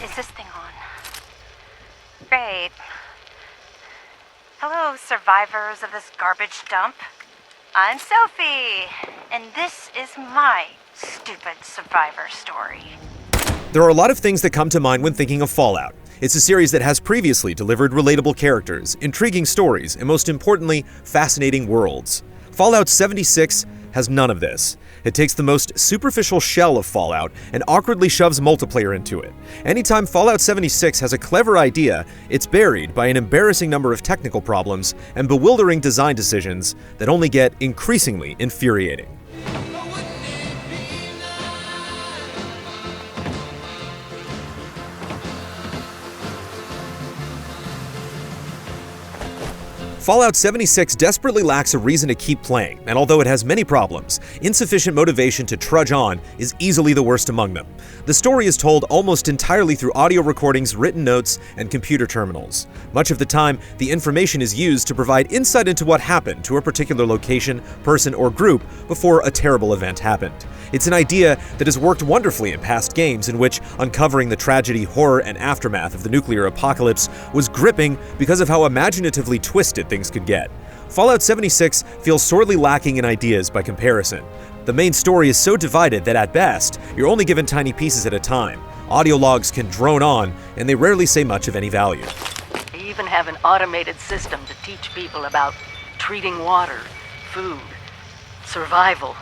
Is this thing on? Great. Hello, survivors of this garbage dump. I'm Sophie, and this is my stupid survivor story. There are a lot of things that come to mind when thinking of Fallout. It's a series that has previously delivered relatable characters, intriguing stories, and most importantly, fascinating worlds. Fallout 76 has none of this. It takes the most superficial shell of Fallout and awkwardly shoves multiplayer into it. Anytime Fallout 76 has a clever idea, it's buried by an embarrassing number of technical problems and bewildering design decisions that only get increasingly infuriating. Fallout 76 desperately lacks a reason to keep playing, and although it has many problems, insufficient motivation to trudge on is easily the worst among them. The story is told almost entirely through audio recordings, written notes, and computer terminals. Much of the time, the information is used to provide insight into what happened to a particular location, person, or group before a terrible event happened. It's an idea that has worked wonderfully in past games in which uncovering the tragedy, horror, and aftermath of the nuclear apocalypse was gripping because of how imaginatively twisted things could get. Fallout 76 feels sorely lacking in ideas by comparison. The main story is so divided that at best, you're only given tiny pieces at a time. Audio logs can drone on, and they rarely say much of any value. They even have an automated system to teach people about treating water, food, survival.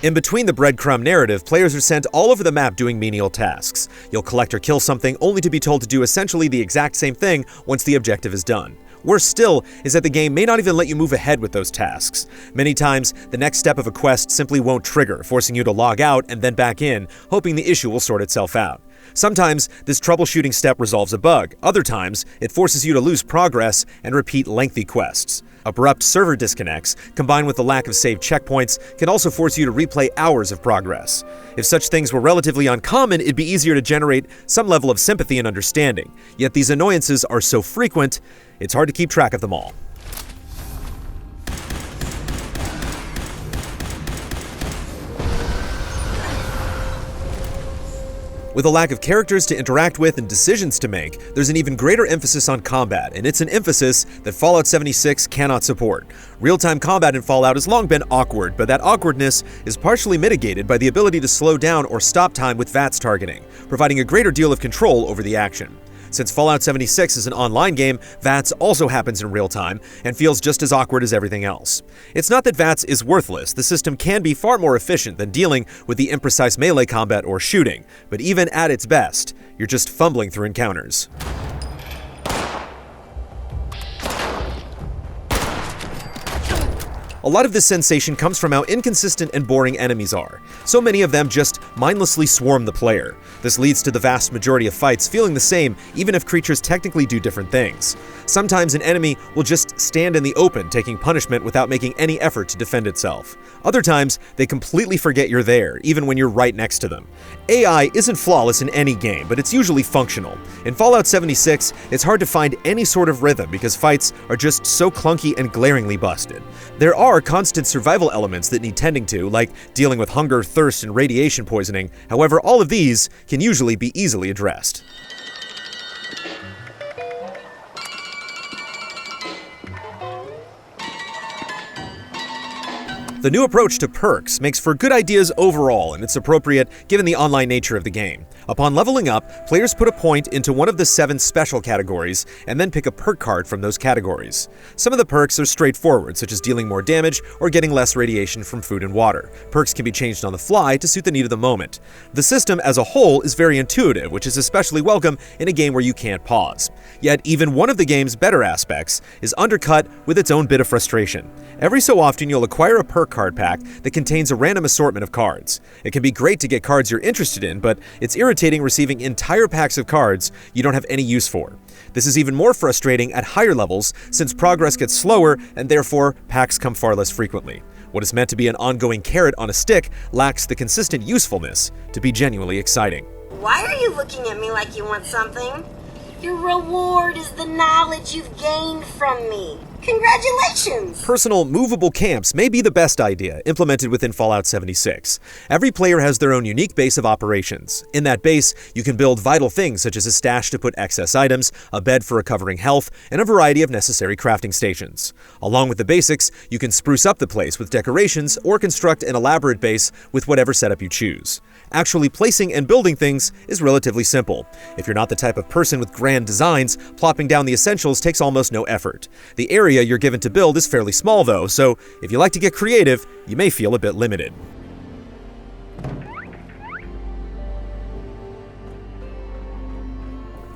In between the breadcrumb narrative, players are sent all over the map doing menial tasks. You'll collect or kill something only to be told to do essentially the exact same thing once the objective is done. Worse still is that the game may not even let you move ahead with those tasks. Many times, the next step of a quest simply won't trigger, forcing you to log out and then back in, hoping the issue will sort itself out. Sometimes, this troubleshooting step resolves a bug. Other times, it forces you to lose progress and repeat lengthy quests. Abrupt server disconnects, combined with the lack of saved checkpoints, can also force you to replay hours of progress. If such things were relatively uncommon, it'd be easier to generate some level of sympathy and understanding. Yet these annoyances are so frequent, it's hard to keep track of them all. With a lack of characters to interact with and decisions to make, there's an even greater emphasis on combat, and it's an emphasis that Fallout 76 cannot support. Real-time combat in Fallout has long been awkward, but that awkwardness is partially mitigated by the ability to slow down or stop time with VATS targeting, providing a greater deal of control over the action. Since Fallout 76 is an online game, VATS also happens in real time and feels just as awkward as everything else. It's not that VATS is worthless, the system can be far more efficient than dealing with the imprecise melee combat or shooting, but even at its best, you're just fumbling through encounters. A lot of this sensation comes from how inconsistent and boring enemies are. So many of them just mindlessly swarm the player. This leads to the vast majority of fights feeling the same, even if creatures technically do different things. Sometimes an enemy will just stand in the open, taking punishment without making any effort to defend itself. Other times, they completely forget you're there, even when you're right next to them. AI isn't flawless in any game, but it's usually functional. In Fallout 76, it's hard to find any sort of rhythm because fights are just so clunky and glaringly busted. There are constant survival elements that need tending to, like dealing with hunger, thirst, and radiation poisoning. However, all of these can usually be easily addressed. The new approach to perks makes for good ideas overall, and it's appropriate given the online nature of the game. Upon leveling up, players put a point into one of the 7 special categories, and then pick a perk card from those categories. Some of the perks are straightforward, such as dealing more damage or getting less radiation from food and water. Perks can be changed on the fly to suit the need of the moment. The system as a whole is very intuitive, which is especially welcome in a game where you can't pause. Yet even one of the game's better aspects is undercut with its own bit of frustration. Every so often you'll acquire a perk card pack that contains a random assortment of cards. It can be great to get cards you're interested in, but it's irritating receiving entire packs of cards you don't have any use for. This is even more frustrating at higher levels since progress gets slower and therefore packs come far less frequently. What is meant to be an ongoing carrot on a stick lacks the consistent usefulness to be genuinely exciting. Why are you looking at me like you want something? Your reward is the knowledge you've gained from me. Congratulations! Personal movable camps may be the best idea implemented within Fallout 76. Every player has their own unique base of operations. In that base, you can build vital things such as a stash to put excess items, a bed for recovering health, and a variety of necessary crafting stations. Along with the basics, you can spruce up the place with decorations or construct an elaborate base with whatever setup you choose. Actually placing and building things is relatively simple. If you're not the type of person with grand designs, plopping down the essentials takes almost no effort. The area you're given to build is fairly small though, so if you like to get creative, you may feel a bit limited.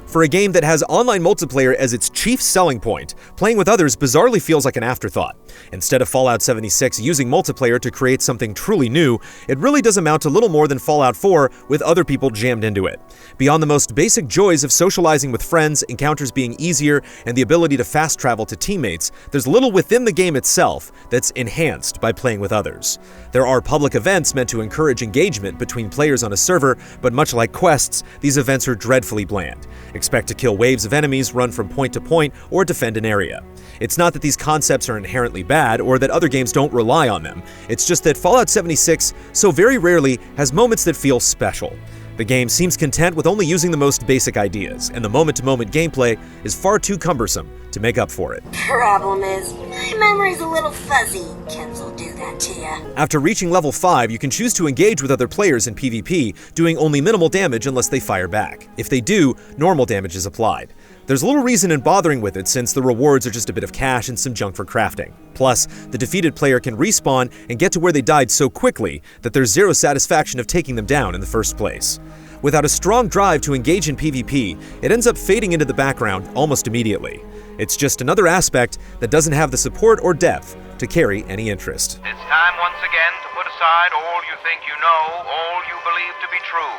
For a game that has online multiplayer as its chief selling point, playing with others bizarrely feels like an afterthought. Instead of Fallout 76 using multiplayer to create something truly new, it really does amount to little more than Fallout 4 with other people jammed into it. Beyond the most basic joys of socializing with friends, encounters being easier, and the ability to fast travel to teammates, there's little within the game itself that's enhanced by playing with others. There are public events meant to encourage engagement between players on a server, but much like quests, these events are dreadfully bland. Expect to kill waves of enemies, run from point to point, or defend an area. It's not that these concepts are inherently bad or that other games don't rely on them. It's just that Fallout 76 so very rarely has moments that feel special. The game seems content with only using the most basic ideas, and the moment-to-moment gameplay is far too cumbersome to make up for it. Problem is, my memory's a little fuzzy. Kids will do that to you. After reaching level 5, you can choose to engage with other players in PvP, doing only minimal damage unless they fire back. If they do, normal damage is applied. There's little reason in bothering with it since the rewards are just a bit of cash and some junk for crafting. Plus, the defeated player can respawn and get to where they died so quickly that there's zero satisfaction of taking them down in the first place. Without a strong drive to engage in PvP, it ends up fading into the background almost immediately. It's just another aspect that doesn't have the support or depth to carry any interest. It's time once again to put aside all you think you know, all you believe to be true.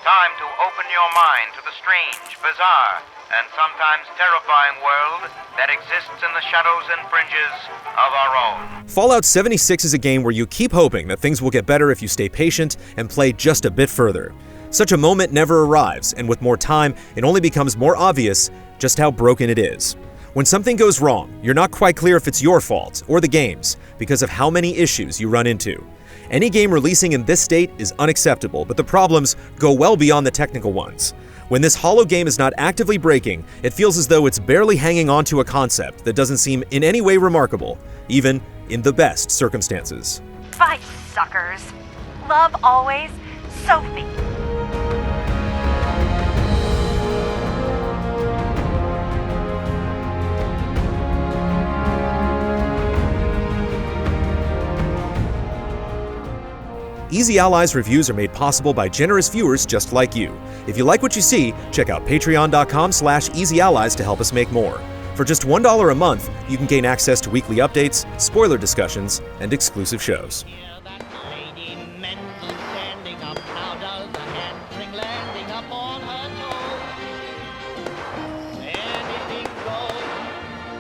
Time to open your mind to the strange, bizarre, and sometimes terrifying world that exists in the shadows and fringes of our own. Fallout 76 is a game where you keep hoping that things will get better if you stay patient and play just a bit further. Such a moment never arrives, and with more time, it only becomes more obvious just how broken it is. When something goes wrong, you're not quite clear if it's your fault or the game's because of how many issues you run into. Any game releasing in this state is unacceptable, but the problems go well beyond the technical ones. When this hollow game is not actively breaking, it feels as though it's barely hanging on to a concept that doesn't seem in any way remarkable, even in the best circumstances. Bye, suckers. Love always, Sophie. Easy Allies reviews are made possible by generous viewers just like you. If you like what you see, check out patreon.com/easyallies to help us make more. For just $1 a month, you can gain access to weekly updates, spoiler discussions, and exclusive shows. Hear that lady Menzel standing up. How does the hamstring landing up on her